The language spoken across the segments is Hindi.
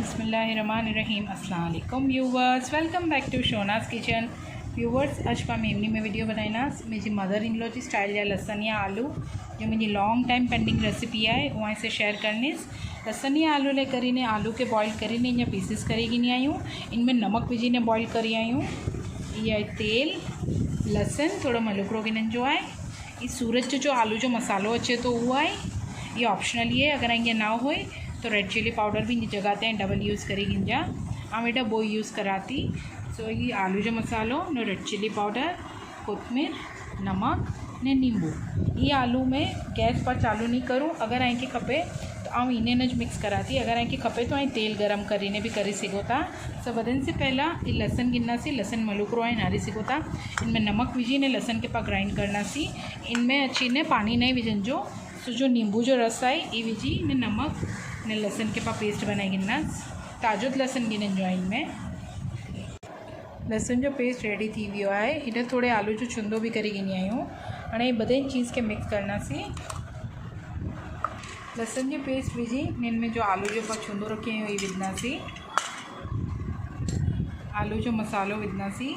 बिस्मिल्लाहिर्रहमानिर्रहीम। अस्सलाम वालेकुम viewers, welcome back to Shona's kitchen. Viewers, आज पाण इवनिंग में वीडियो बनाईना मुझी mother in law ji style जा लसन या आलू जो मुझी लॉन्ग टाइम पेंडिंग रेसिपी है उहा से शेयर करनी। लसन या आलू ले करीने आलू के बॉयल करीने इन पीसिस करी गिनी आयूँ, इनमें नमक विझीने बॉयल करी आयूँ। ये तेल लसन थोड़ा मलुकरो गिनन जो है। ये सूरज जो आलू जो मसालो अचे तो वो है, ये ऑप्शनल है। अगर ये ना हो तो रेड चिली पाउडर भी जगह ते डबल यूज़ करी गिंजा आ बेटा वो यूज़ कराती। सो ये आलू जो मसालो न रेड चिली पाउडर कोतमीर नमक ने नींबू। ये आलू में गैस पर चालू नहीं करूँ। अगर आई के खपे तो आऊँ इन्हें नज मिक्स कराती। अगर आई के खपे तो आई तेल गरम करीने भी करी सघो था। सो वधन से पहला ये लसन गिनना सी, लसन मलुकरो आई नारी सघो था। इनमें नमक विझी ने लसन के पा ग्राइंड करना सी। इनमें अच्छी ने पानी नहीं विझन जो। सो जो नींबू जो रस है ये विझी ने नमक ने लसन के पा पेस्ट बनाई गिनना। ताज़ो लसन गिनन जो इनमें लसन जो पेस्ट रेडी थी वो है। इधर थोड़े आलू जो छुंदो भी करी गिनी आयूँ। हाँ ये बदे चीज़ के मिक्स करना सी। लसन जो पेस्ट विझी इनमें जो आलू जो पा छुंदो रखे हैं ये विझना सी। आलू जो मसालो विझना सी।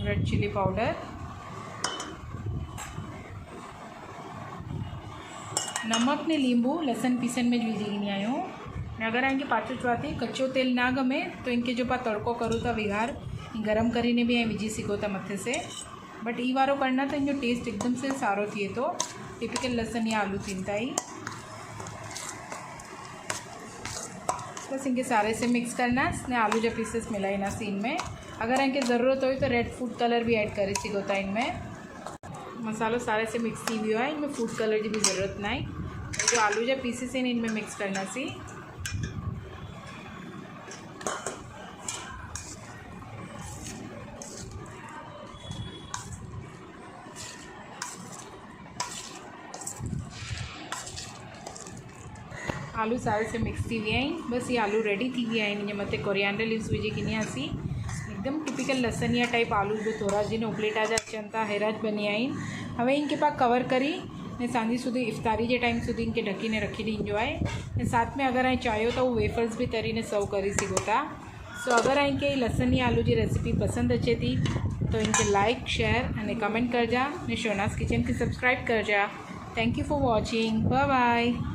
रेड चिली पाउडर, नमक ने लींबू लसन पीसन में विझी गिनी आयूँ। अगर इनके पाचो चुआती कच्चो तेल ना गमे तो इनके जो पा तड़को करूँ था विगार गरम करीने भी विझी सघो था मथे से। बट ई वारो करना तो इनजो टेस्ट एकदम से सारो थिए तो। टिपिकल लसन या आलू थींदा ही। बस इनके सारे से मिक्स करना ने आलू जो पीसेस मिलाईना सी इनमें। अगर इनके ज़रूरत हो तो रेड फूड कलर भी ऐड करी सघो था इनमें। मसालो सारे से मिक्स थी वियो है, इनमें फूड कलर की भी ज़रूरत ना। जो आलू जो पीसेस हैं इनमें मिक्स करना सी। आलू सारे से मिक्स थी वी। बस ये आलू रेडी थी वी इन मत कोरिएंडर लीव्स विझी गिनी सी। एकदम टिपिकल लसनिया टाइप आलू जो थोड़ा जी ने उपलेटा जा अचन था हेराज बनी आइन। हमें इनके पास कवर करी ने सांझी सुधी इफ्तारी के टाइम सुधी इनके ढकी ने रखी दी है। साथ में अगर आई चाहो तो वो वेफर्स भी तरी ने सर्व करी सघो था। सो अगर इनके लसनी आलू की रेसिपी पसंद अचे थी तो इनके लाइक शेयर अने कमेंट कर जा ने शोनास किचन के सब्सक्राइब कर जा। Thank you for watching. Bye bye.